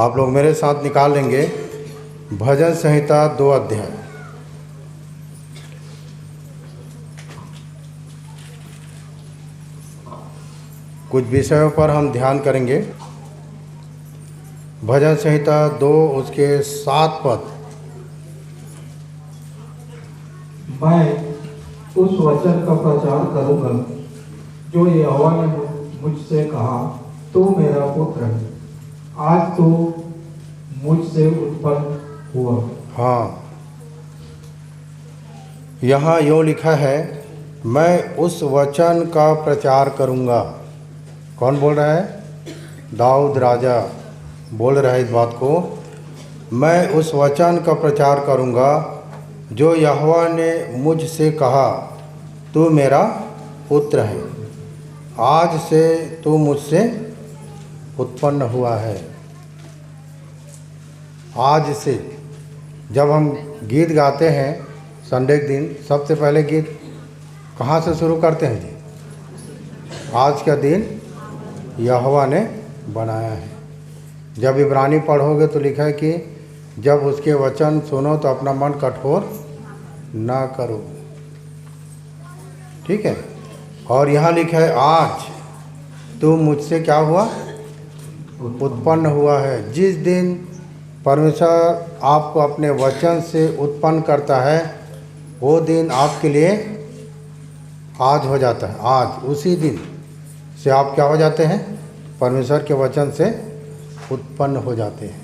आप लोग मेरे साथ निकाल लेंगे भजन संहिता 2 अध्याय। कुछ विषयों पर हम ध्यान करेंगे। भजन संहिता 2 उसके 7 पद। मैं उस वचन का प्रचार करूंगा जो यहोवा ने मुझसे कहा, तू मेरा पुत्र है, आज तू मुझसे उत्पन्न हुआ। हाँ, यहाँ यो लिखा है, मैं उस वचन का प्रचार करूंगा। कौन बोल रहा है? दाऊद राजा बोल रहा है इस बात को। मैं उस वचन का प्रचार करूंगा जो यहोवा ने मुझसे कहा, तू मेरा पुत्र है, आज से तू मुझसे उत्पन्न हुआ है। आज से जब हम गीत गाते हैं संडे के दिन, सबसे पहले गीत कहाँ से शुरू करते हैं जी? आज का दिन यहोवा ने बनाया है। जब इब्रानी पढ़ोगे तो लिखा है कि जब उसके वचन सुनो तो अपना मन कठोर ना करो। ठीक है। और यहाँ लिखा है, आज तू मुझसे क्या हुआ? उत्पन्न हुआ है। जिस दिन परमेश्वर आपको अपने वचन से उत्पन्न करता है, वो दिन आपके लिए आज हो जाता है। आज उसी दिन से आप क्या हो जाते हैं? परमेश्वर के वचन से उत्पन्न हो जाते हैं।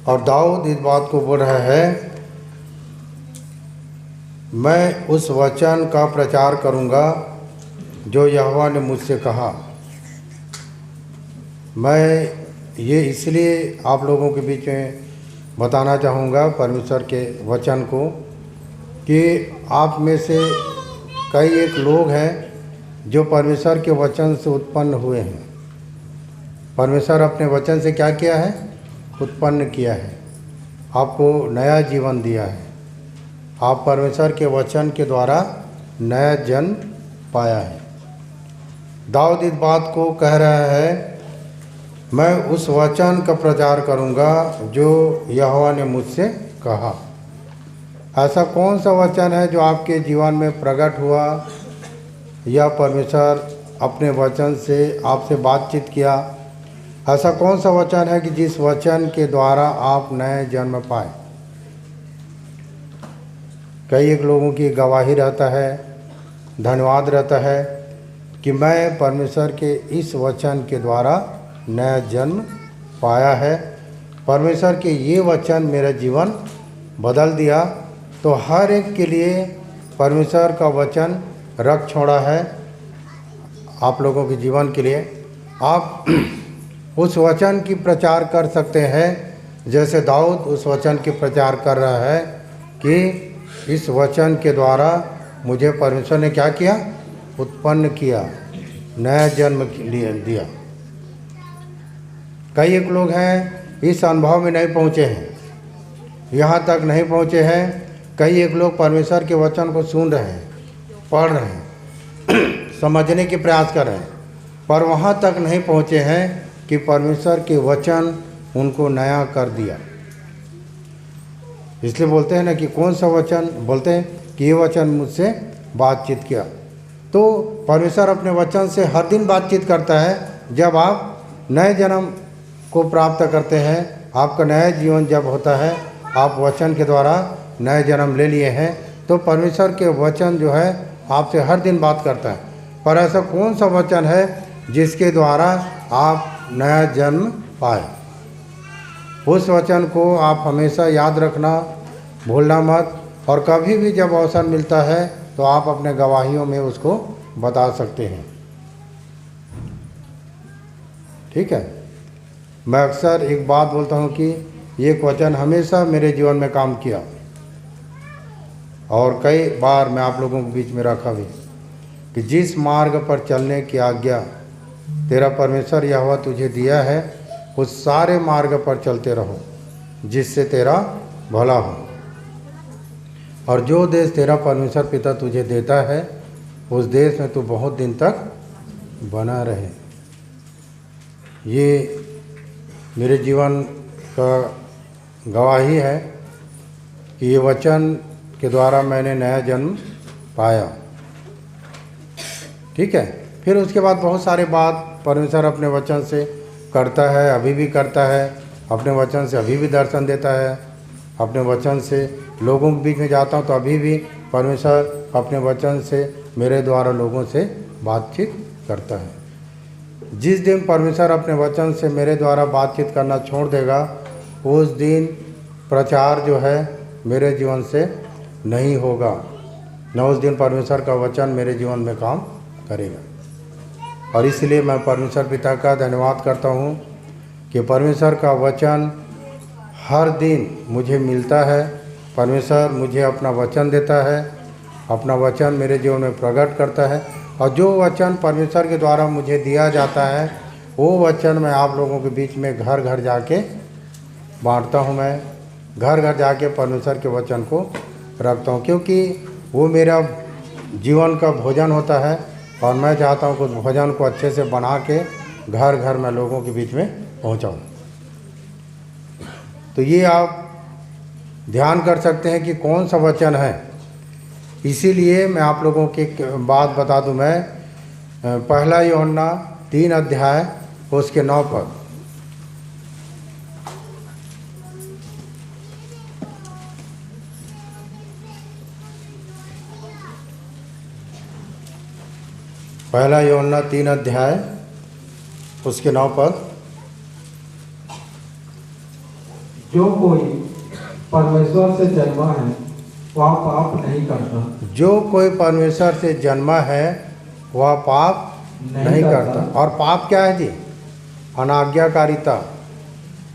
और दाऊद इस बात को बोल रहा है, मैं उस वचन का प्रचार करूंगा जो यहोवा ने मुझसे कहा। मैं ये इसलिए आप लोगों के बीच में बताना चाहूँगा परमेश्वर के वचन को कि आप में से कई एक लोग हैं जो परमेश्वर के वचन से उत्पन्न हुए हैं। परमेश्वर अपने वचन से क्या किया है? उत्पन्न किया है, आपको नया जीवन दिया है। आप परमेश्वर के वचन के द्वारा नया जन्म पाया है। दाऊद इस बात को कह रहा है, मैं उस वचन का प्रचार करूंगा जो यहोवा ने मुझसे कहा। ऐसा कौन सा वचन है जो आपके जीवन में प्रकट हुआ या परमेश्वर अपने वचन से आपसे बातचीत किया? ऐसा कौन सा वचन है कि जिस वचन के द्वारा आप नए जन्म पाए? कई एक लोगों की गवाही रहता है, धन्यवाद रहता है कि मैं परमेश्वर के इस वचन के द्वारा नया जन्म पाया है। परमेश्वर के ये वचन मेरा जीवन बदल दिया। तो हर एक के लिए परमेश्वर का वचन रख छोड़ा है आप लोगों के जीवन के लिए। आप उस वचन की प्रचार कर सकते हैं जैसे दाऊद उस वचन की प्रचार कर रहा है कि इस वचन के द्वारा मुझे परमेश्वर ने क्या किया? उत्पन्न किया, नया जन्म दिया। कई एक लोग हैं इस अनुभव में नहीं पहुँचे हैं, यहाँ तक नहीं पहुँचे हैं। कई एक लोग परमेश्वर के वचन को सुन रहे हैं, पढ़ रहे हैं, समझने के प्रयास कर रहे हैं, पर वहाँ तक नहीं पहुँचे हैं कि परमेश्वर के वचन उनको नया कर दिया। इसलिए बोलते हैं ना कि कौन सा वचन? बोलते हैं कि ये वचन मुझसे बातचीत किया। तो परमेश्वर अपने वचन से हर दिन बातचीत करता है। जब आप नए जन्म को प्राप्त करते हैं, आपका नया जीवन जब होता है, आप वचन के द्वारा नए जन्म ले लिए हैं, तो परमेश्वर के वचन जो है आपसे हर दिन बात करता है। पर ऐसा कौन सा वचन है जिसके द्वारा आप नया जन्म पाए? उस वचन को आप हमेशा याद रखना, भूलना मत। और कभी भी जब अवसर मिलता है तो आप अपने गवाहियों में उसको बता सकते हैं। ठीक है। मैं अक्सर एक बात बोलता हूँ कि एक वचन हमेशा मेरे जीवन में काम किया और कई बार मैं आप लोगों के बीच में रखा भी कि जिस मार्ग पर चलने की आज्ञा तेरा परमेश्वर यहोवा तुझे दिया है, उस सारे मार्ग पर चलते रहो जिससे तेरा भला हो। और जो देश तेरा परमेश्वर पिता तुझे देता है, उस देश में तू बहुत दिन तक बना रहे। ये मेरे जीवन का गवाही है कि ये वचन के द्वारा मैंने नया जन्म पाया। ठीक है। फिर उसके बाद बहुत सारे बात परमेश्वर अपने वचन से करता है, अभी भी करता है। अपने वचन से अभी भी दर्शन देता है। अपने वचन से लोगों के बीच में जाता हूँ तो अभी भी परमेश्वर अपने वचन से मेरे द्वारा लोगों से बातचीत करता है। जिस दिन परमेश्वर अपने वचन से मेरे द्वारा बातचीत करना छोड़ देगा, उस दिन प्रचार जो है मेरे जीवन से नहीं होगा, न उस दिन परमेश्वर का वचन मेरे जीवन में काम करेगा। और इसलिए मैं परमेश्वर पिता का धन्यवाद करता हूँ कि परमेश्वर का वचन हर दिन मुझे मिलता है। परमेश्वर मुझे अपना वचन देता है, अपना वचन मेरे जीवन में प्रकट करता है। और जो वचन परमेश्वर के द्वारा मुझे दिया जाता है, वो वचन मैं आप लोगों के बीच में घर घर जाके बांटता हूँ। मैं घर घर जाके परमेश्वर के वचन को रखता हूँ, क्योंकि वो मेरा जीवन का भोजन होता है। और मैं चाहता हूँ कि उस भोजन को अच्छे से बना के घर घर में लोगों के बीच में पहुँचाऊँ। तो ये आप ध्यान कर सकते हैं कि कौन सा वचन है। इसीलिए मैं आप लोगों की एक बात बता दूं। मैं पहला यूहन्ना 3 अध्याय उसके 9 पद। पहला यूहन्ना 3 अध्याय उसके 9 पद। जो कोई परमेश्वर से जन्मा है वह पाप नहीं करता। जो कोई परमेश्वर से जन्मा है वह पाप नहीं करता। और पाप क्या है जी? अनाज्ञाकारिता।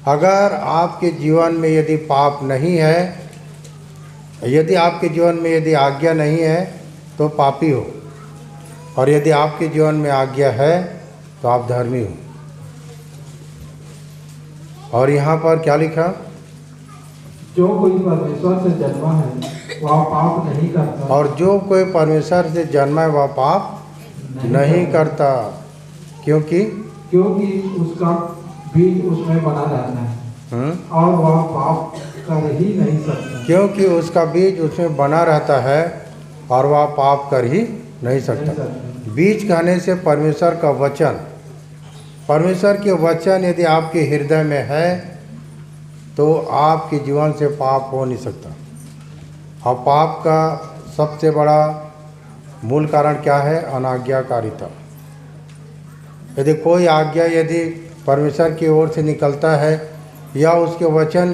अगर आपके जीवन में यदि पाप नहीं है, यदि आपके जीवन में यदि आज्ञा नहीं है तो पापी हो, और यदि आपके जीवन में आज्ञा है तो आप धर्मी हो। और यहाँ पर क्या लिखा? जो कोई परमेश्वर से जन्मा है वह पाप नहीं करता। और जो कोई परमेश्वर से जन्मा है वह पाप नहीं करता, क्योंकि उसका बीज उसमें बना रहता है और वह पाप कर ही नहीं सकता। क्योंकि उसका बीज उसमें बना रहता है और वह पाप कर ही नहीं सकता। बीज कहने से परमेश्वर का वचन, परमेश्वर के वचन यदि आपके हृदय में है तो आपके जीवन से पाप हो नहीं सकता। और पाप का सबसे बड़ा मूल कारण क्या है? अनाज्ञाकारिता। यदि कोई आज्ञा यदि परमेश्वर की ओर से निकलता है या उसके वचन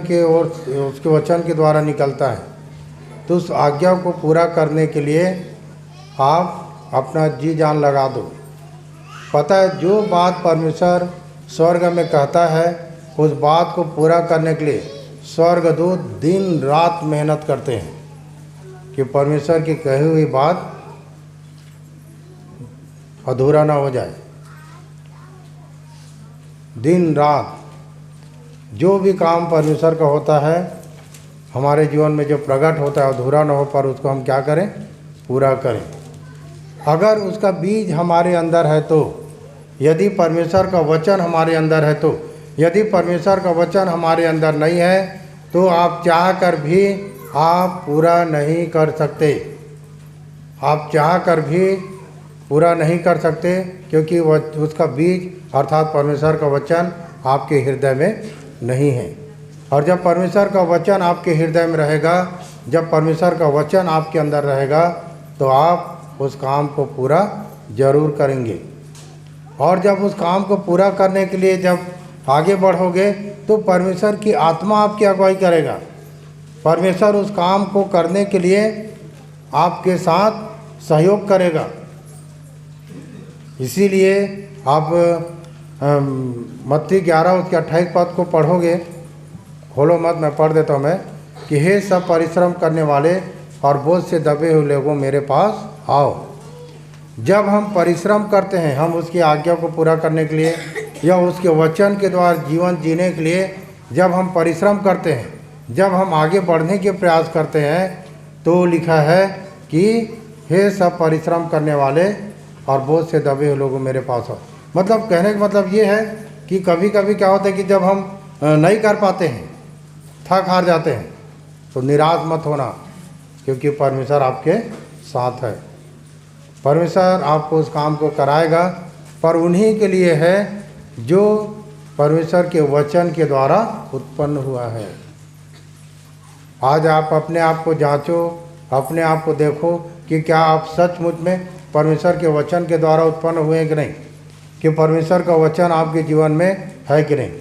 के द्वारा निकलता है, तो उस आज्ञा को पूरा करने के लिए आप अपना जी जान लगा दो। पता है, जो बात परमेश्वर स्वर्ग में कहता है उस बात को पूरा करने के लिए स्वर्गदूत दिन रात मेहनत करते हैं कि परमेश्वर की कही हुई बात अधूरा ना हो जाए। दिन रात जो भी काम परमेश्वर का होता है हमारे जीवन में जो प्रकट होता है अधूरा ना हो, पर उसको हम क्या करें? पूरा करें। अगर उसका बीज हमारे अंदर है तो, यदि परमेश्वर का वचन हमारे अंदर है तो, यदि परमेश्वर का वचन हमारे अंदर नहीं है तो आप चाह कर भी आप पूरा नहीं कर सकते। आप चाह कर भी पूरा नहीं कर सकते, क्योंकि उसका बीज अर्थात परमेश्वर का वचन आपके हृदय में नहीं है। और जब परमेश्वर का वचन आपके हृदय में रहेगा, जब परमेश्वर का वचन आपके अंदर रहेगा, तो आप उस काम को पूरा जरूर करेंगे। और जब उस काम को पूरा करने के लिए जब आगे बढ़ोगे तो परमेश्वर की आत्मा आपकी अगुवाई करेगा। परमेश्वर उस काम को करने के लिए आपके साथ सहयोग करेगा। इसीलिए आप मत्ती 11 उसके 28 पद को पढ़ोगे, खोलो मत, मैं पढ़ देता हूँ मैं, कि हे सब परिश्रम करने वाले और बोझ से दबे हुए लोगों मेरे पास आओ। जब हम परिश्रम करते हैं, हम उसकी आज्ञा को पूरा करने के लिए या उसके वचन के द्वारा जीवन जीने के लिए जब हम परिश्रम करते हैं, जब हम आगे बढ़ने के प्रयास करते हैं, तो लिखा है कि हे सब परिश्रम करने वाले और बोझ से दबे हुए लोग मेरे पास आओ। मतलब कहने का मतलब ये है कि कभी कभी क्या होता है कि जब हम नहीं कर पाते हैं, थक हार जाते हैं, तो निराश मत होना, क्योंकि परमेश्वर आपके साथ है। परमेश्वर आपको उस काम को कराएगा, पर उन्हीं के लिए है जो परमेश्वर के वचन के द्वारा उत्पन्न हुआ है। आज आप अपने आप को जांचो, अपने आप को देखो कि क्या आप सचमुच में परमेश्वर के वचन के द्वारा उत्पन्न हुए हैं कि नहीं, कि परमेश्वर का वचन आपके जीवन में है कि नहीं।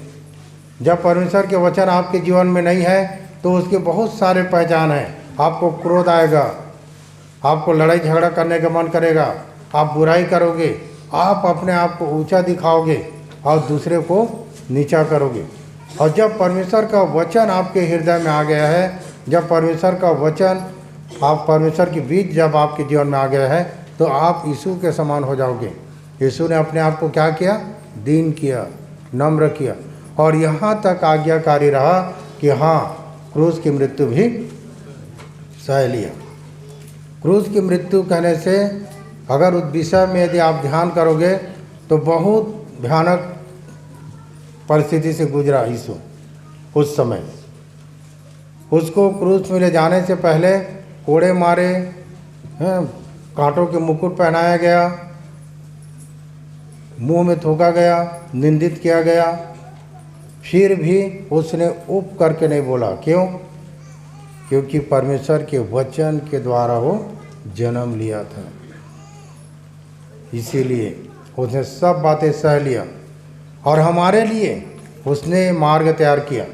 जब परमेश्वर के वचन आपके जीवन में नहीं है तो उसके बहुत सारे पहचान हैं। आपको क्रोध आएगा, आपको लड़ाई झगड़ा करने का मन करेगा, आप बुराई करोगे, आप अपने आप को ऊंचा दिखाओगे और दूसरे को नीचा करोगे। और जब परमेश्वर का वचन आपके हृदय में आ गया है, जब परमेश्वर का वचन, आप परमेश्वर की बीज जब आपके जीवन में आ गया है, तो आप यीशु के समान हो जाओगे। यीशु ने अपने आप को क्या किया? दीन किया, नम्र किया, और यहाँ तक आज्ञाकारी रहा कि हाँ, क्रूस की मृत्यु भी सह लिया। क्रूस की मृत्यु कहने से अगर उस विषय में यदि आप ध्यान करोगे तो बहुत भयानक परिस्थिति से गुजरा यीशु उस समय। उसको क्रूस में ले जाने से पहले कोड़े मारे, कांटों के मुकुट पहनाया गया, मुंह में थूका गया, निंदित किया गया, फिर भी उसने उप करके नहीं बोला। क्यों? क्योंकि परमेश्वर के वचन के द्वारा वो जन्म लिया था, इसीलिए उसने सब बातें सह लिया। और हमारे लिए उसने मार्ग तैयार किया,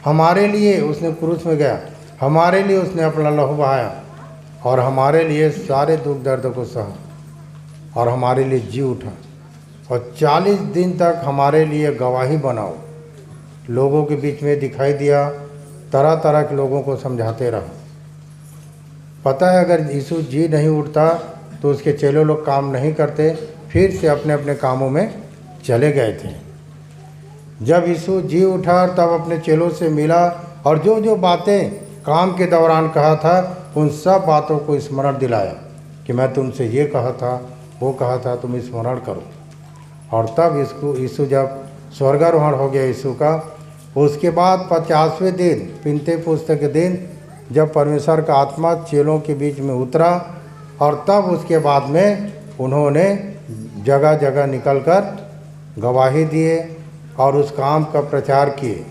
हमारे लिए उसने क्रूस में गया, हमारे लिए उसने अपना लहू बहाया, और हमारे लिए सारे दुख दर्द को सहा, और हमारे लिए जी उठा, और 40 दिन तक हमारे लिए गवाही बनाओ, लोगों के बीच में दिखाई दिया, तरह तरह के लोगों को समझाते रहा। पता है अगर यीशु जी नहीं उठता तो उसके चेले लोग काम नहीं करते, फिर से अपने अपने कामों में चले गए थे। जब यीशु जी उठा तब अपने चेलों से मिला, और जो जो बातें काम के दौरान कहा था उन सब बातों को स्मरण दिलाया कि मैं तुमसे ये कहा था, वो कहा था, तुम स्मरण करो। और तब इसको यीशु जब स्वर्गारोहण हो गया यीशु का, उसके बाद 50वें दिन, पिन्तेकुस्त के दिन, जब परमेश्वर का आत्मा चेलों के बीच में उतरा, और तब उसके बाद में उन्होंने जगह जगह निकलकर गवाही दिए और उस काम का प्रचार किए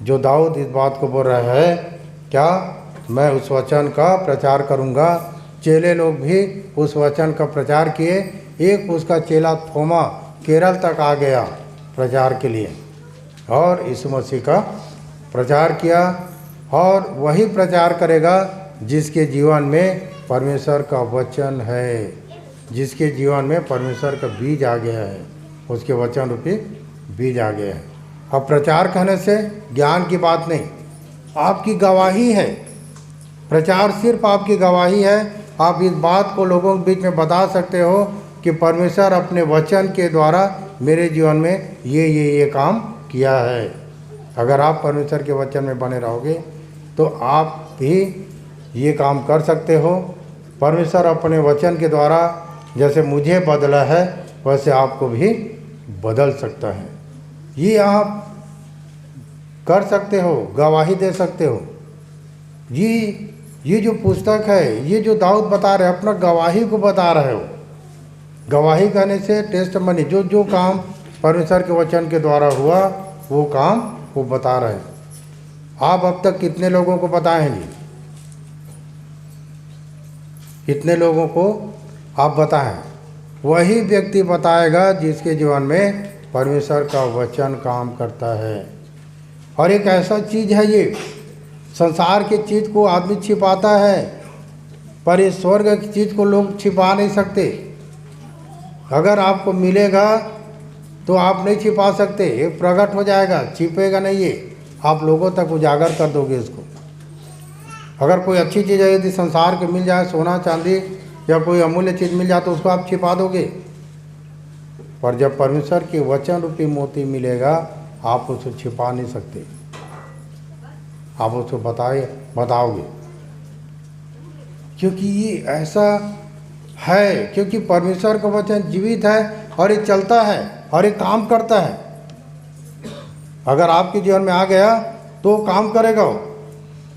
जो दाऊद इस बात को बोल रहा है, क्या मैं उस वचन का प्रचार करूंगा। चेले लोग भी उस वचन का प्रचार किए। एक उसका चेला थोमा केरल तक आ गया प्रचार के लिए, और यीशु मसीह का प्रचार किया, और वही प्रचार करेगा जिसके जीवन में परमेश्वर का वचन है, जिसके जीवन में परमेश्वर का बीज आ गया है, उसके वचन रूपी बीज आ गया है। अब प्रचार कहने से ज्ञान की बात नहीं, आपकी गवाही है। प्रचार सिर्फ आपकी गवाही है। आप इस बात को लोगों के बीच में बता सकते हो कि परमेश्वर अपने वचन के द्वारा मेरे जीवन में ये काम किया है। अगर आप परमेश्वर के वचन में बने रहोगे तो आप भी ये काम कर सकते हो। परमेश्वर अपने वचन के द्वारा जैसे मुझे बदला है वैसे आपको भी बदल सकता है। ये आप कर सकते हो, गवाही दे सकते हो। ये जो पुस्तक है, ये जो दाऊद बता रहे, अपना गवाही को बता रहे हो। गवाही करने से टेस्टमनी, जो जो काम परमेश्वर के वचन के द्वारा हुआ वो काम वो बता रहे हैं। आप अब तक कितने लोगों को बताए हैं जी? कितने लोगों को आप बताएं? वही व्यक्ति बताएगा जिसके जीवन में परमेश्वर का वचन काम करता है। और एक ऐसा चीज़ है, ये संसार की चीज़ को आदमी छिपाता है, पर इस स्वर्ग की चीज़ को लोग छिपा नहीं सकते। अगर आपको मिलेगा तो आप नहीं छिपा सकते, ये प्रकट हो जाएगा, छिपेगा नहीं। ये आप लोगों तक उजागर कर दोगे इसको। अगर कोई अच्छी चीज़ है, यदि संसार के मिल जाए, सोना चांदी या कोई अमूल्य चीज़ मिल जाए, तो उसको आप छिपा दोगे। पर जब परमेश्वर के वचन रूपी मोती मिलेगा, आप उसको छिपा नहीं सकते, आप उसको बताओगे, क्योंकि ये ऐसा है, क्योंकि परमेश्वर का वचन जीवित है और ये चलता है और ये काम करता है। अगर आपके जीवन में आ गया तो काम करेगा वो,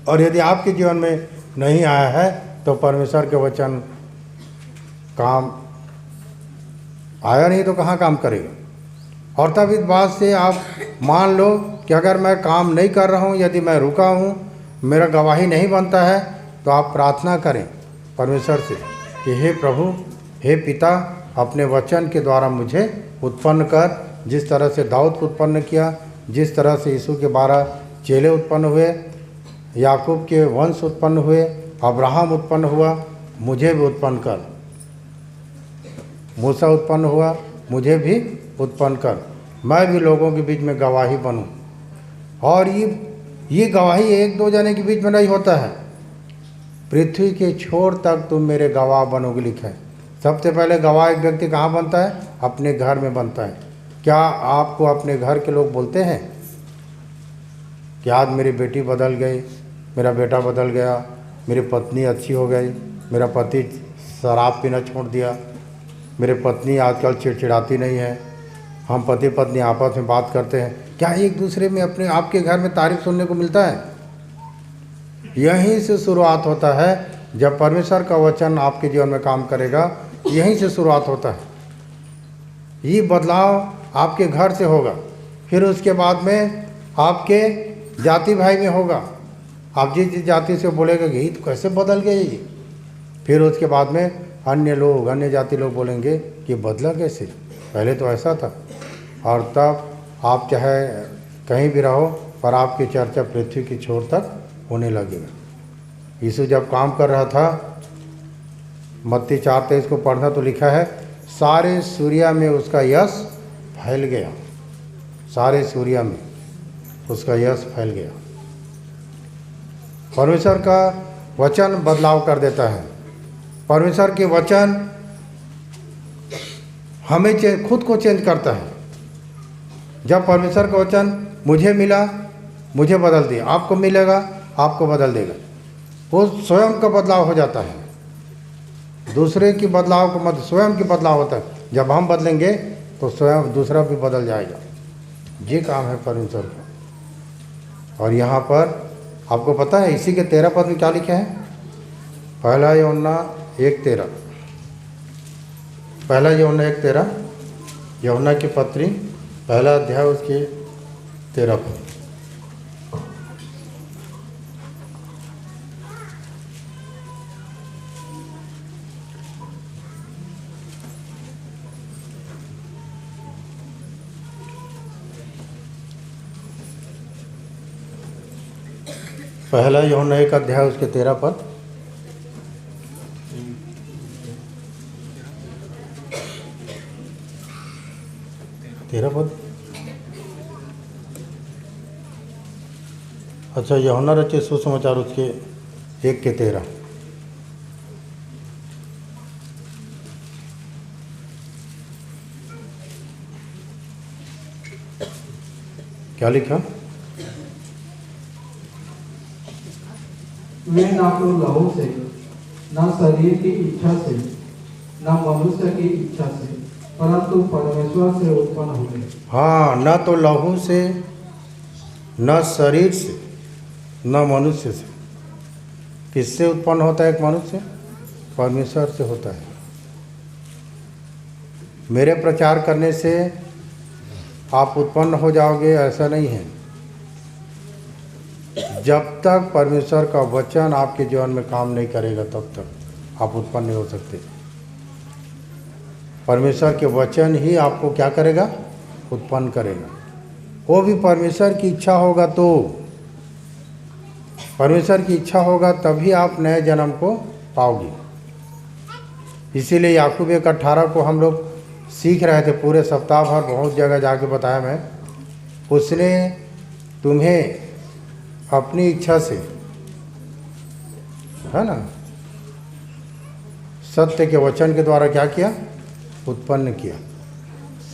और यदि आपके जीवन में नहीं आया है तो परमेश्वर के वचन काम आया नहीं तो कहाँ काम करेगा। और तब इस बात से आप मान लो कि अगर मैं काम नहीं कर रहा हूँ, यदि मैं रुका हूँ, मेरा गवाही नहीं बनता है, तो आप प्रार्थना करें परमेश्वर से कि हे प्रभु, हे पिता, अपने वचन के द्वारा मुझे उत्पन्न कर। जिस तरह से दाऊद को उत्पन्न किया, जिस तरह से यीशु के 12 चेले उत्पन्न हुए, याकूब के वंश उत्पन्न हुए, अब्राहम उत्पन्न हुआ, मुझे भी उत्पन्न कर। मूसा उत्पन्न हुआ, मुझे भी उत्पन्न कर। मैं भी लोगों के बीच में गवाही बनूं। और ये गवाही एक दो जने के बीच में नहीं होता है, पृथ्वी के छोर तक तुम मेरे गवाह बनोगे लिखा है। सबसे पहले गवाह एक व्यक्ति कहाँ बनता है? अपने घर में बनता है। क्या आपको अपने घर के लोग बोलते हैं कि आज मेरी बेटी बदल गई, मेरा बेटा बदल गया, मेरी पत्नी अच्छी हो गई, मेरा पति शराब पीना छोड़ दिया, मेरी पत्नी आजकल चिड़चिड़ाती नहीं है, हम पति पत्नी आपस में बात करते हैं? क्या एक दूसरे में अपने आपके घर में तारीफ सुनने को मिलता है? यहीं से शुरुआत होता है। जब परमेश्वर का वचन आपके जीवन में काम करेगा, यहीं से शुरुआत होता है। ये बदलाव आपके घर से होगा, फिर उसके बाद में आपके जाति भाई में होगा। आप जिस जाति से बोलेगा कि तो कैसे बदल गए ये, फिर उसके बाद में अन्य लोग, अन्य जाति लोग बोलेंगे कि बदला कैसे, पहले तो ऐसा था। और तब आप चाहे कहीं भी रहो, पर आपकी चर्चा पृथ्वी की छोर तक होने लगेगा। यीशु जब काम कर रहा था, मत्ती 4:23 को पढ़ना तो लिखा है, सारे सूर्या में उसका यश फैल गया। सारे सूर्या में उसका यश फैल गया। परमेश्वर का वचन बदलाव कर देता है। परमेश्वर के वचन हमें खुद को चेंज करता है। जब परमेश्वर का वचन मुझे मिला, मुझे बदल दिया, आपको मिलेगा, आपको बदल देगा। वो स्वयं का बदलाव हो जाता है। दूसरे की बदलाव को मत, स्वयं की बदलाव होता है। जब हम बदलेंगे तो स्वयं दूसरा भी बदल जाएगा। ये काम है परमेश्वर का। और यहाँ पर आपको पता है इसी के 13 पद में क्या लिखे हैं? पहला यूहन्ना 1:13, पहला यूहन्ना 1:13, यूहन्ना की पत्री पहला अध्याय उसके 13 पद। पहला यूहन्ना 1 अध्याय उसके 13 पद। अच्छा, यूहन्ना रचित सुसमाचार उसके 1 के 13। क्या लिखा? वे ना तो लहू से, न शरीर की इच्छा से, न मनुष्य की इच्छा से, परंतु परमेश्वर से उत्पन्न हुए। हाँ, न तो लहू से, न शरीर से, न मनुष्य से। किससे उत्पन्न होता है एक मनुष्य? परमेश्वर से होता है। मेरे प्रचार करने से आप उत्पन्न हो जाओगे ऐसा नहीं है। जब तक परमेश्वर का वचन आपके जीवन में काम नहीं करेगा तब तक आप उत्पन्न नहीं हो सकते। परमेश्वर के वचन ही आपको क्या करेगा? उत्पन्न करेगा। वो भी परमेश्वर की इच्छा होगा तो, परमेश्वर की इच्छा होगा तभी आप नए जन्म को पाओगे। इसीलिए याकूब 1:18 को हम लोग सीख रहे थे पूरे सप्ताह भर, बहुत जगह जाके बताया मैं। उसने तुम्हें अपनी इच्छा से, है ना, सत्य के वचन के द्वारा क्या किया? उत्पन्न किया।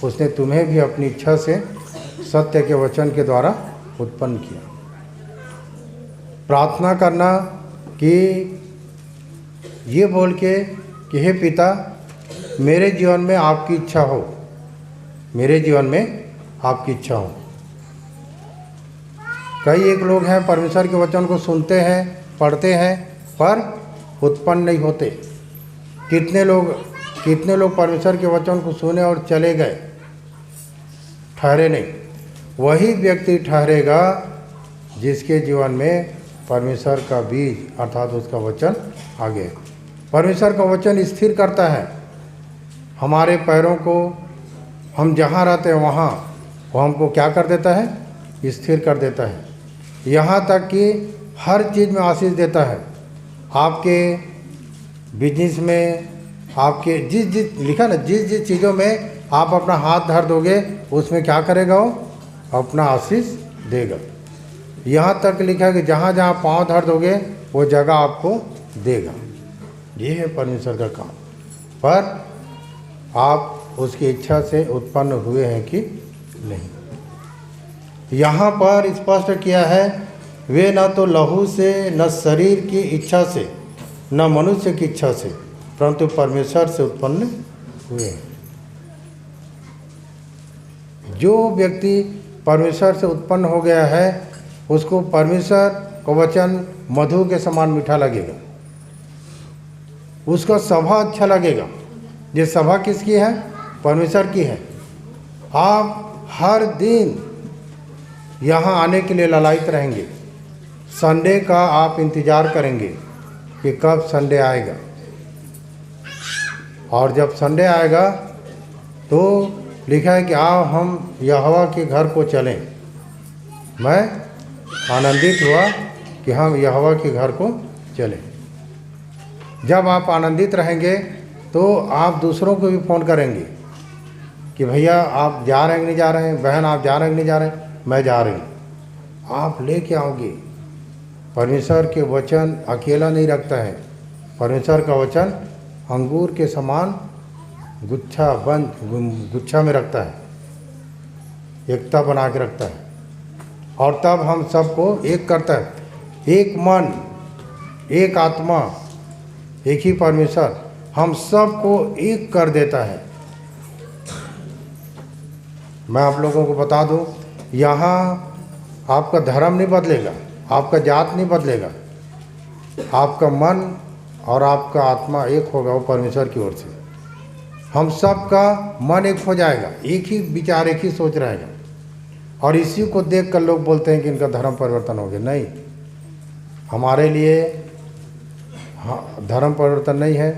उसने तुम्हें भी अपनी इच्छा से सत्य के वचन के द्वारा उत्पन्न किया। प्रार्थना करना कि ये बोल के कि हे पिता, मेरे जीवन में आपकी इच्छा हो, मेरे जीवन में आपकी इच्छा हो। कई एक लोग हैं परमेश्वर के वचन को सुनते हैं, पढ़ते हैं, पर उत्पन्न नहीं होते। कितने लोग परमेश्वर के वचन को सुने और चले गए, ठहरे नहीं। वही व्यक्ति ठहरेगा जिसके जीवन में परमेश्वर का बीज अर्थात उसका वचन आ गया। परमेश्वर का वचन स्थिर करता है हमारे पैरों को। हम जहाँ रहते हैं वहाँ वो हमको क्या कर देता है? स्थिर कर देता है। यहाँ तक कि हर चीज़ में आशीष देता है। आपके बिजनेस में, आपके जिस लिखा ना, जिस चीज़ों में आप अपना हाथ धर दोगे उसमें क्या करेगा? वो अपना आशीष देगा। यहाँ तक लिखा है कि जहाँ जहाँ पाँव धर दोगे वो जगह आपको देगा। ये है परमेश्वर का काम। पर आप उसकी इच्छा से उत्पन्न हुए हैं कि नहीं। यहाँ पर स्पष्ट किया है, वे न तो लहू से, न शरीर की इच्छा से, न मनुष्य की इच्छा से, परंतु परमेश्वर से उत्पन्न हुए हैं। जो व्यक्ति परमेश्वर से उत्पन्न हो गया है उसको परमेश्वर का वचन मधु के समान मीठा लगेगा। उसका सभा अच्छा लगेगा। ये सभा किसकी है? परमेश्वर की है। आप हर दिन यहाँ आने के लिए ललायित रहेंगे। संडे का आप इंतज़ार करेंगे कि कब संडे आएगा, और जब संडे आएगा तो लिखा है कि आओ हम यहोवा के घर को चलें। मैं आनंदित हुआ कि हम यहोवा के घर को चलें। जब आप आनंदित रहेंगे तो आप दूसरों को भी फ़ोन करेंगे कि भैया आप जा रहे हैं कि नहीं जा रहे हैं, बहन आप जा रहे हैं कि नहीं जा रहे हैं, मैं जा रही हूँ। आप लेके आओगे। परमेश्वर के वचन अकेला नहीं रखता है। परमेश्वर का वचन अंगूर के समान गुच्छा में रखता है, एकता बना के रखता है, और तब हम सबको एक करता है। एक मन, एक आत्मा, एक ही परमेश्वर हम सबको एक कर देता है। मैं आप लोगों को बता दूं, यहाँ आपका धर्म नहीं बदलेगा, आपका जात नहीं बदलेगा, आपका मन और आपका आत्मा एक होगा वो परमेश्वर की ओर से। हम सब का मन एक हो जाएगा, एक ही विचार, एक ही सोच रहेगा। और इसी को देख कर लोग बोलते हैं कि इनका धर्म परिवर्तन हो गया। नहीं, हमारे लिए धर्म परिवर्तन नहीं है।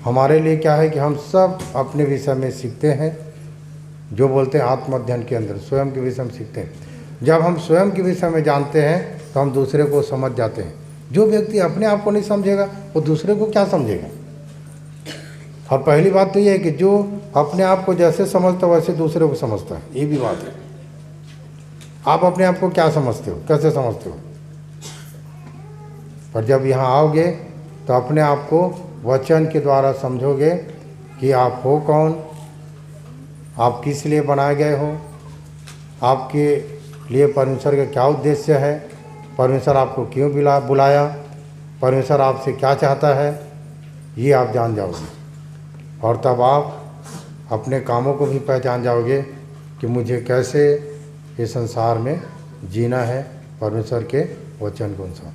हमारे लिए क्या है कि हम सब अपने विषय में सीखते हैं। जो बोलते हैं आत्म अध्ययन के अंदर स्वयं के विषय में सीखते हैं। जब हम स्वयं के विषय में जानते हैं तो हम दूसरे को समझ जाते हैं। जो व्यक्ति अपने आप को नहीं समझेगा वो दूसरे को क्या समझेगा? और पहली बात तो ये है कि जो अपने आप को जैसे समझता है वैसे दूसरे को समझता है। ये भी बात है। आप अपने आप को क्या समझते हो, कैसे समझते हो? पर जब यहाँ आओगे तो अपने आप को वचन के द्वारा समझोगे कि आप हो कौन, आप किस लिए बनाए गए हो, आपके लिए परमेश्वर का क्या उद्देश्य है, परमेश्वर आपको क्यों बुलाया, परमेश्वर आपसे क्या चाहता है, ये आप जान जाओगे। और तब आप अपने कामों को भी पहचान जाओगे कि मुझे कैसे इस संसार में जीना है परमेश्वर के वचन के अनुसार।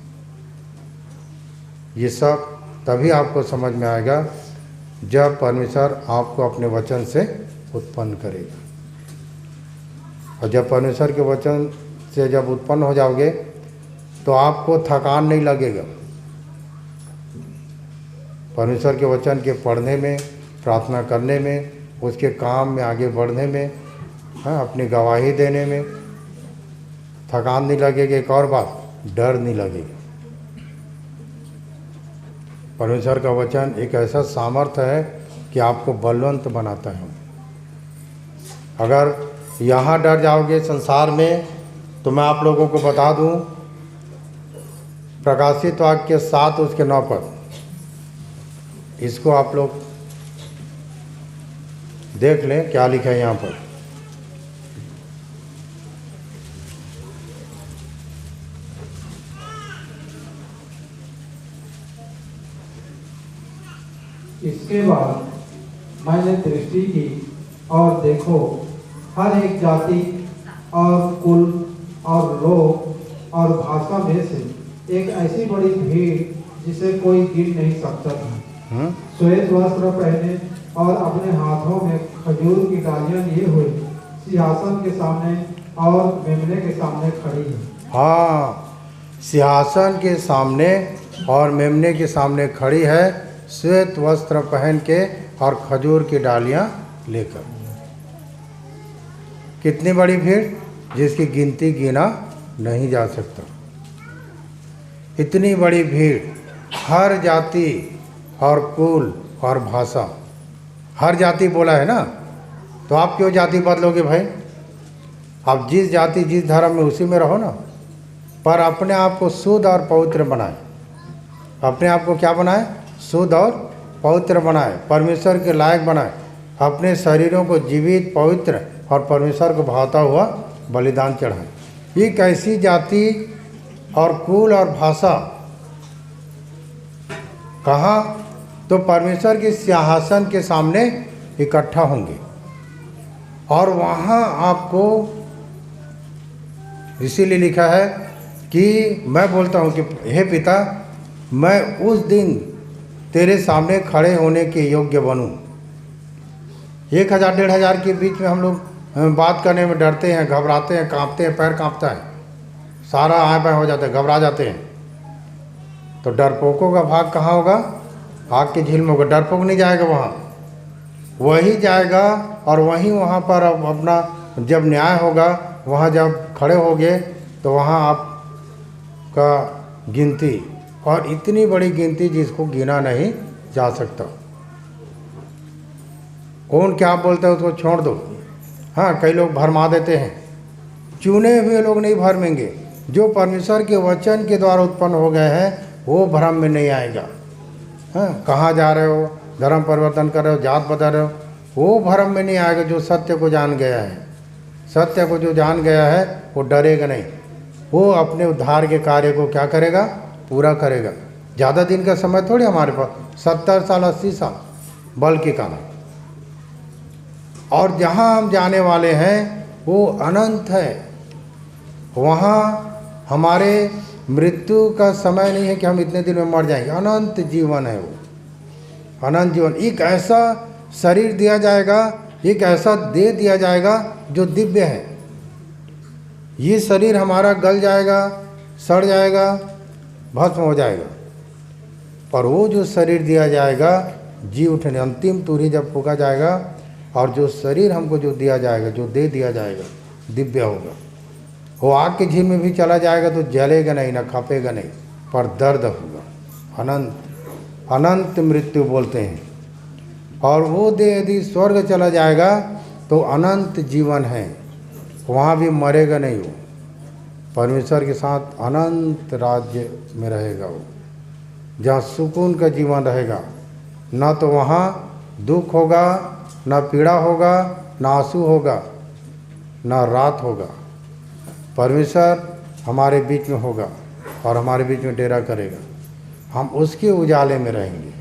ये सब तभी आपको समझ में आएगा जब परमेश्वर आपको अपने वचन से उत्पन्न करेगा। और जब परमेश्वर के वचन से जब उत्पन्न हो जाओगे तो आपको थकान नहीं लगेगा। परमेश्वर के वचन के पढ़ने में, प्रार्थना करने में, उसके काम में आगे बढ़ने में, अपनी गवाही देने में थकान नहीं लगेगी। एक और बात, डर नहीं लगेगा। परमेश्वर का वचन एक ऐसा सामर्थ्य है कि आपको बलवंत बनाता है। अगर यहाँ डर जाओगे संसार में तो मैं आप लोगों को बता दूं, प्रकाशित वाक्य 7 उसके 9 पर इसको आप लोग देख लें क्या लिखा है यहाँ पर। इसके बाद मैंने दृष्टि की और देखो, हर एक जाति और कुल और लोग और भाषा में से एक ऐसी बड़ी भीड़ जिसे कोई गिन नहीं सकता था। श्वेत वस्त्र पहने और अपने हाथों में खजूर की डालियां लिए हुए सिंहासन के सामने और मेमने के सामने खड़ी है। हाँ, सिंहासन के सामने और मेमने के सामने खड़ी है, श्वेत वस्त्र पहन के और खजूर की डालियां लेकर। कितनी बड़ी भीड़, जिसकी गिनती गिना नहीं जा सकता। इतनी बड़ी भीड़, हर जाति और कुल और भाषा। हर जाति बोला है ना, तो आप क्यों जाति बदलोगे भाई? आप जिस जाति जिस धर्म में उसी में रहो ना, पर अपने आप को शुद्ध और पवित्र बनाए। अपने आप को क्या बनाए? शुद्ध और पवित्र बनाए, परमेश्वर के लायक बनाए। अपने शरीरों को जीवित, पवित्र और परमेश्वर को भाता हुआ बलिदान चढ़ाए। ये कैसी जाति और कुल और भाषा? कहाँ? तो परमेश्वर के सिंहासन के सामने इकट्ठा होंगे और वहाँ आपको, इसीलिए लिखा है कि मैं बोलता हूँ कि हे पिता, मैं उस दिन तेरे सामने खड़े होने के योग्य बनूं। 1000 1500 के बीच में हम लोग बात करने में डरते हैं, घबराते हैं, कांपते हैं, पैर कांपता है, सारा आए बाएँ हो जाता है, घबरा जाते हैं। तो डरपोकों का भाग कहाँ होगा? आग की झील में होगा। डरपोक नहीं जाएगा वहाँ, वही जाएगा और वहीं वहाँ पर अब अपना जब न्याय होगा, वहाँ जब खड़े होगे तो वहाँ आपका गिनती, और इतनी बड़ी गिनती जिसको गिना नहीं जा सकता। कौन क्या बोलते हैं उसको छोड़ दो। हाँ, कई लोग भरमा देते हैं, चुने हुए लोग नहीं भरमेंगे। जो परमेश्वर के वचन के द्वारा उत्पन्न हो गए हैं वो भ्रम में नहीं आएगा। हाँ, कहाँ जा रहे हो, धर्म परिवर्तन कर रहे हो, जात बदल रहे हो, वो भ्रम में नहीं आएगा। जो सत्य को जान गया है, सत्य को जो जान गया है वो डरेगा नहीं। वो अपने उद्धार के कार्य को क्या करेगा? पूरा करेगा। ज़्यादा दिन का समय थोड़ी हमारे पास, 70 साल 80 साल बल के कारण। और जहाँ हम जाने वाले हैं वो अनंत है। वहाँ हमारे मृत्यु का समय नहीं है कि हम इतने दिन में मर जाएंगे। अनंत जीवन है वो, अनंत जीवन। एक ऐसा शरीर दिया जाएगा, एक ऐसा देह दिया जाएगा जो दिव्य है। ये शरीर हमारा गल जाएगा, सड़ जाएगा, भस्म हो जाएगा, पर वो जो शरीर दिया जाएगा जी उठने, अंतिम तुरही जब फूका जाएगा, और जो शरीर हमको जो दिया जाएगा, जो दे दिया जाएगा, दिव्य होगा। वो आग के झील में भी चला जाएगा तो जलेगा नहीं, ना खपेगा नहीं, पर दर्द होगा। अनंत, अनंत मृत्यु बोलते हैं। और वो देह यदि स्वर्ग चला जाएगा तो अनंत जीवन है, वहाँ भी मरेगा नहीं। वो परमेश्वर के साथ अनंत राज्य में रहेगा, वो जहाँ सुकून का जीवन रहेगा। ना तो वहाँ दुख होगा, ना पीड़ा होगा, ना आंसू होगा, ना रात होगा। परमेश्वर हमारे बीच में होगा और हमारे बीच में डेरा करेगा। हम उसके उजाले में रहेंगे,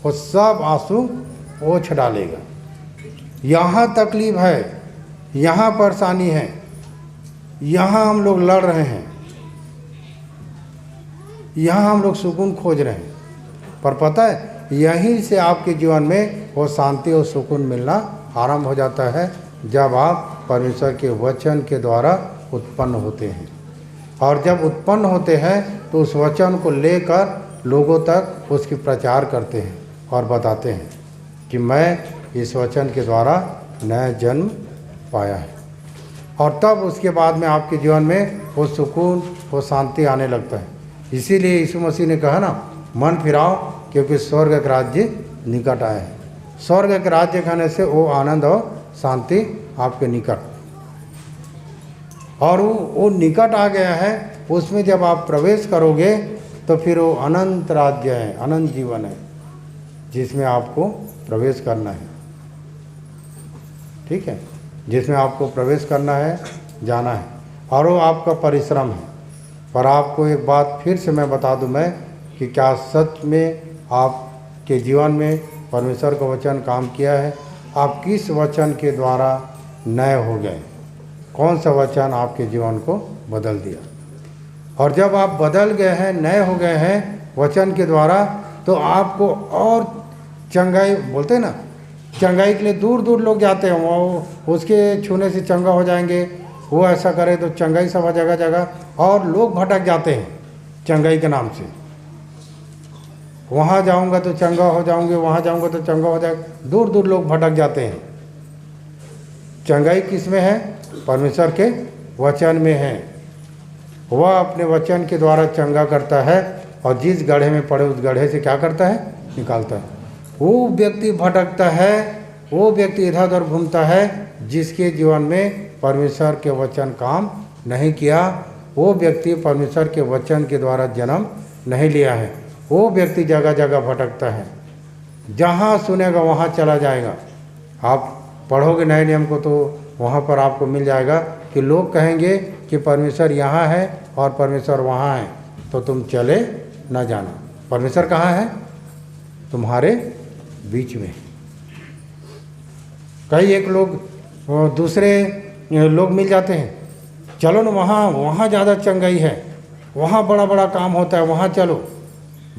वो सब आंसू पोंछ डालेगा। यहाँ तकलीफ है, यहाँ परेशानी है, यहाँ हम लोग लड़ रहे हैं, यहाँ हम लोग सुकून खोज रहे हैं, पर पता है यहीं से आपके जीवन में वो शांति और सुकून मिलना आरंभ हो जाता है, जब आप परमेश्वर के वचन के द्वारा उत्पन्न होते हैं। और जब उत्पन्न होते हैं तो उस वचन को लेकर लोगों तक उसकी प्रचार करते हैं और बताते हैं कि मैं इस वचन के द्वारा नया जन्म पाया है। और तब उसके बाद में आपके जीवन में वो सुकून, वो शांति आने लगता है। इसीलिए यीशु मसीह ने कहा ना, मन फिराओ क्योंकि स्वर्ग का राज्य निकट आया है। स्वर्ग के राज्य खाने से वो आनंद और शांति आपके निकट, और वो निकट आ गया है। उसमें जब आप प्रवेश करोगे तो फिर वो अनंत राज्य है, अनंत जीवन है, जिसमें आपको प्रवेश करना है। ठीक है, जिसमें आपको प्रवेश करना है, जाना है, और वो आपका परिश्रम है। पर आपको एक बात फिर से मैं बता दूं मैं कि क्या सच में आपके जीवन में परमेश्वर का वचन काम किया है? आप किस वचन के द्वारा नए हो गए? कौन सा वचन आपके जीवन को बदल दिया। और जब आप बदल गए हैं, नए हो गए हैं वचन के द्वारा, तो आपको और चंगाई, बोलते हैं ना, चंगाई के लिए दूर दूर लोग जाते हैं, वो उसके छूने से चंगा हो जाएंगे, वो ऐसा करे तो चंगाई सब जगह जगह, और लोग भटक जाते हैं चंगाई के नाम से। वहाँ जाऊँगा तो चंगा हो जाऊँगे, वहाँ जाऊँगा तो चंगा हो जाएगा, दूर दूर लोग भटक जाते हैं। चंगाई किस में है? परमेश्वर के वचन में है। वह अपने वचन के द्वारा चंगा करता है, और जिस गड्ढे में पड़े उस गड्ढे से क्या करता है? निकालता है। वो व्यक्ति भटकता है, वो व्यक्ति इधर उधर घूमता है जिसके जीवन में परमेश्वर के वचन काम नहीं किया। वो व्यक्ति परमेश्वर के वचन के द्वारा जन्म नहीं लिया है। वो व्यक्ति जगह जगह भटकता है, जहाँ सुनेगा वहाँ चला जाएगा। आप पढ़ोगे नए नियम को तो वहाँ पर आपको मिल जाएगा कि लोग कहेंगे कि परमेश्वर यहाँ है और परमेश्वर वहाँ है, तो तुम चले न जाना। परमेश्वर कहाँ है? तुम्हारे बीच में। कई एक लोग दूसरे लोग मिल जाते हैं, चलो ना वहाँ ज़्यादा चंगाई है, वहाँ बड़ा बड़ा काम होता है, वहाँ चलो,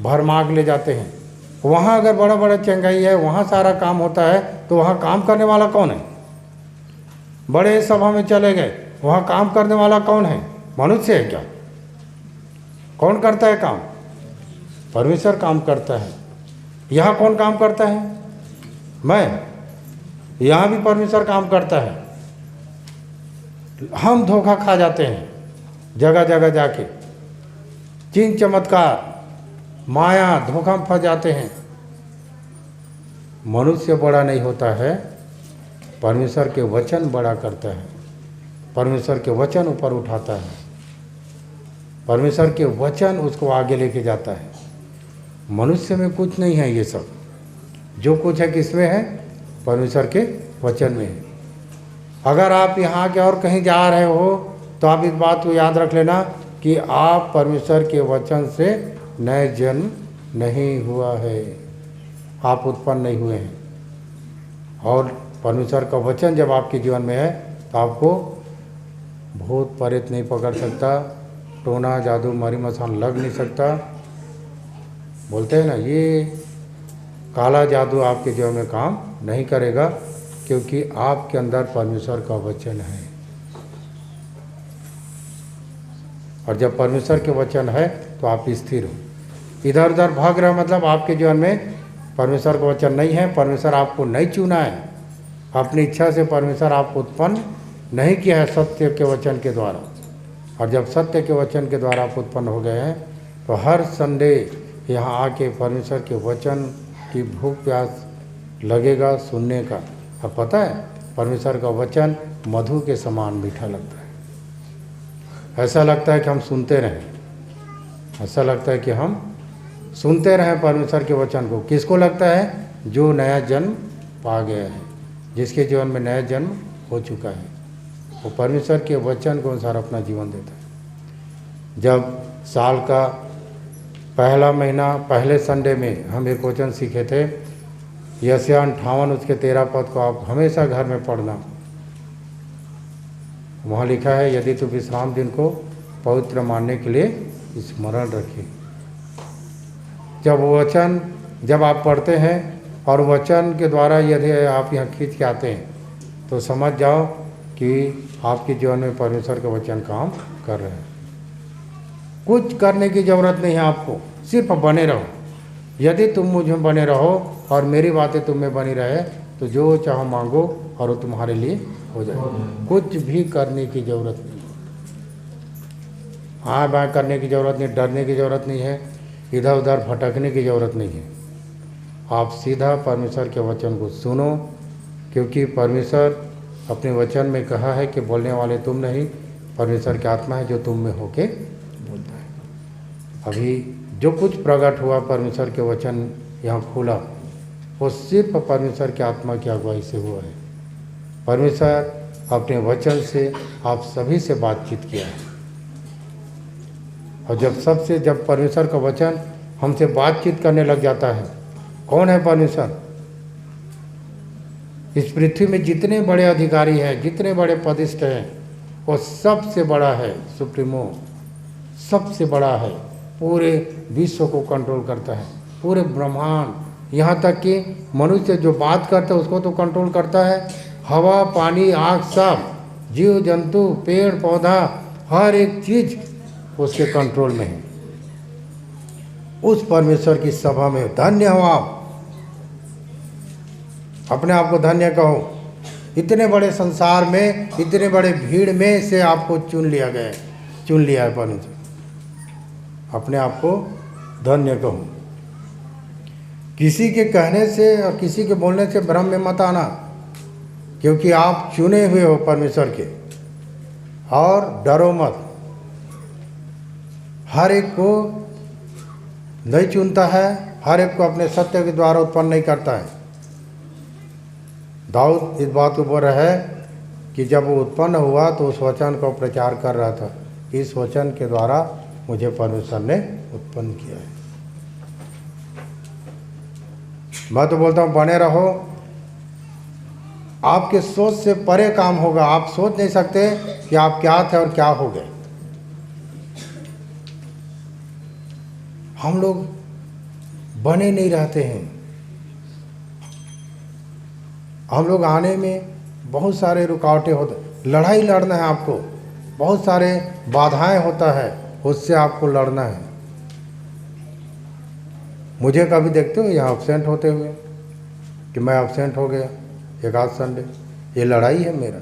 भरमाग ले जाते हैं। वहाँ अगर बड़ा बड़ा चंगाई है, वहाँ सारा काम होता है, तो वहाँ काम करने वाला कौन है? बड़े सभा में चले गए, वहाँ काम करने वाला कौन है? मनुष्य है क्या? कौन करता है काम? परमेश्वर काम करता है। यहाँ कौन काम करता है? मैं। यहाँ भी परमेश्वर काम करता है। हम धोखा खा जाते हैं जगह जगह जाके, चिन्ह चमत्कार, माया, धोखा में फंस जाते हैं। मनुष्य बड़ा नहीं होता है, परमेश्वर के वचन बड़ा करता है। परमेश्वर के वचन ऊपर उठाता है, परमेश्वर के वचन उसको आगे लेके जाता है। मनुष्य में कुछ नहीं है ये सब, जो कुछ है किसमें है? परमेश्वर के वचन में है। अगर आप यहाँ के और कहीं जा रहे हो तो आप इस बात को याद रख लेना कि आप परमेश्वर के वचन से नए जन्म नहीं हुआ है, आप उत्पन्न नहीं हुए हैं। और परमेश्वर का वचन जब आपके जीवन में है तो आपको भूत प्रेत नहीं पकड़ सकता, टोना जादू मरी मसान लग नहीं सकता। बोलते हैं ना, ये काला जादू आपके जीवन में काम नहीं करेगा, क्योंकि आपके अंदर परमेश्वर का वचन है। और जब परमेश्वर के वचन है तो आप स्थिर हो। इधर उधर भाग रहे मतलब आपके जीवन में परमेश्वर का वचन नहीं है। परमेश्वर आपको नहीं चुना है, अपनी इच्छा से परमेश्वर आपको उत्पन्न नहीं किया है सत्य के वचन के द्वारा। और जब सत्य के वचन के द्वारा आप उत्पन्न हो गए हैं तो हर संडे यहाँ आके परमेश्वर के वचन की भूख प्यास लगेगा सुनने का। अब पता है, परमेश्वर का वचन मधु के समान मीठा लगता है। ऐसा लगता है कि हम सुनते रहें, ऐसा लगता है कि हम सुनते रहें परमेश्वर के वचन को। किसको लगता है? जो नया जन्म पा गया है, जिसके जीवन में नया जन्म हो चुका है, वो परमेश्वर के वचन के अनुसार अपना जीवन देता है। जब साल का पहला महीना पहले संडे में हम एक वचन सीखे थे, यशायाह 58 उसके 13 पद को आप हमेशा घर में पढ़ना। वहाँ लिखा है, यदि तू विश्राम दिन को पवित्र मानने के लिए स्मरण रखे। जब आप पढ़ते हैं और वचन के द्वारा यदि आप यहाँ खींच के आते हैं तो समझ जाओ कि आपके जीवन में परमेश्वर का वचन काम कर रहे हैं। कुछ करने की ज़रूरत नहीं है आपको, सिर्फ बने रहो। यदि तुम मुझ में बने रहो और मेरी बातें तुम में बनी रहे तो जो चाहो मांगो और वो तुम्हारे लिए हो जाए। कुछ भी करने की ज़रूरत नहीं, हाँ बाँ करने की ज़रूरत नहीं, डरने की ज़रूरत नहीं है, इधर उधर भटकने की ज़रूरत नहीं है। आप सीधा परमेश्वर के वचन को सुनो, क्योंकि परमेश्वर अपने वचन में कहा है कि बोलने वाले तुम नहीं, परमेश्वर की आत्मा है जो तुम में होके बोलता है। अभी जो कुछ प्रकट हुआ परमेश्वर के वचन यहाँ खुला, वो सिर्फ परमेश्वर की आत्मा की अगुवाई से हुआ है। परमेश्वर अपने वचन से आप सभी से बातचीत किया है। और जब परमेश्वर का वचन हमसे बातचीत करने लग जाता है, कौन है परमेश्वर? इस पृथ्वी में जितने बड़े अधिकारी हैं, जितने बड़े पदिष्ठ हैं, वो सबसे बड़ा है, सुप्रीमो सबसे बड़ा है, पूरे विश्व को कंट्रोल करता है, पूरे ब्रह्मांड, यहाँ तक कि मनुष्य जो बात करता है उसको तो कंट्रोल करता है। हवा, पानी, आग, सब जीव जंतु, पेड़ पौधा, हर एक चीज़ उसके कंट्रोल में है। उस परमेश्वर की सभा में धन्य हो आप, अपने आप को धन्य कहो। इतने बड़े संसार में, इतने बड़े भीड़ में से आपको चुन लिया गया है, चुन लिया है परमेश्वर। अपने आप को धन्य कहो। किसी के कहने से और किसी के बोलने से भ्रम में मत आना, क्योंकि आप चुने हुए हो परमेश्वर के। और डरो मत, हर एक को नहीं चुनता है, हर एक को अपने सत्य के द्वारा उत्पन्न नहीं करता है। दाऊद इस बात को बोल रहा है कि जब वो उत्पन्न हुआ तो उस वचन को प्रचार कर रहा था, इस वचन के द्वारा मुझे परमेश्वर ने उत्पन्न किया है। मैं तो बोलता हूँ बने रहो, आपके सोच से परे काम होगा। आप सोच नहीं सकते कि आप क्या थे और क्या हो गए। हम लोग बने नहीं रहते हैं, हम लोग आने में बहुत सारे रुकावटें होते, लड़ाई लड़ना है आपको, बहुत सारे बाधाएं होता है, उससे आपको लड़ना है। मुझे कभी देखते हो यहाँ एब्सेंट होते हुए कि मैं एब्सेंट हो गया एक आध संडे, ये लड़ाई है मेरा।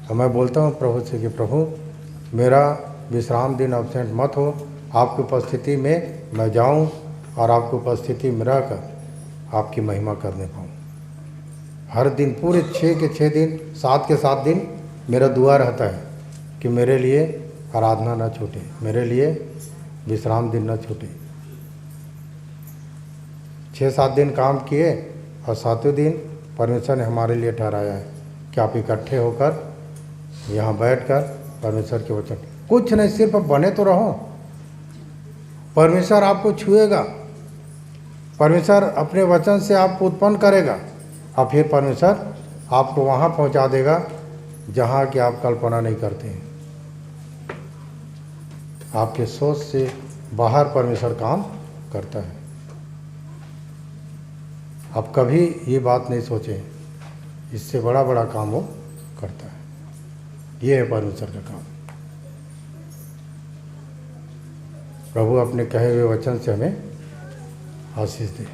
तो मैं बोलता हूँ प्रभु से कि प्रभु मेरा विश्राम दिन एब्सेंट मत हो, आपकी उपस्थिति में मैं जाऊँ और आपकी उपस्थिति में रहकर आपकी महिमा करने पाऊँ। हर दिन पूरे 6 के 6 दिन, 7 के 7 दिन मेरा दुआ रहता है कि मेरे लिए आराधना न छूटे, मेरे लिए विश्राम दिन न छूटे। 6-7 दिन काम किए और 7वें दिन परमेश्वर ने हमारे लिए ठहराया है कि आप इकट्ठे होकर यहाँ बैठकर परमेश्वर के वचन, कुछ नहीं, सिर्फ बने तो रहो। परमेश्वर आपको छुएगा, परमेश्वर अपने वचन से आपको उत्पन्न करेगा और फिर परमेश्वर आपको वहाँ पहुँचा देगा जहाँ कि आप कल्पना नहीं करते हैं। आपके सोच से बाहर परमेश्वर काम करता है। आप कभी ये बात नहीं सोचें, इससे बड़ा बड़ा काम वो करता है। ये है परमेश्वर का काम। प्रभु अपने कहे हुए वचन से हमें आशीष दे।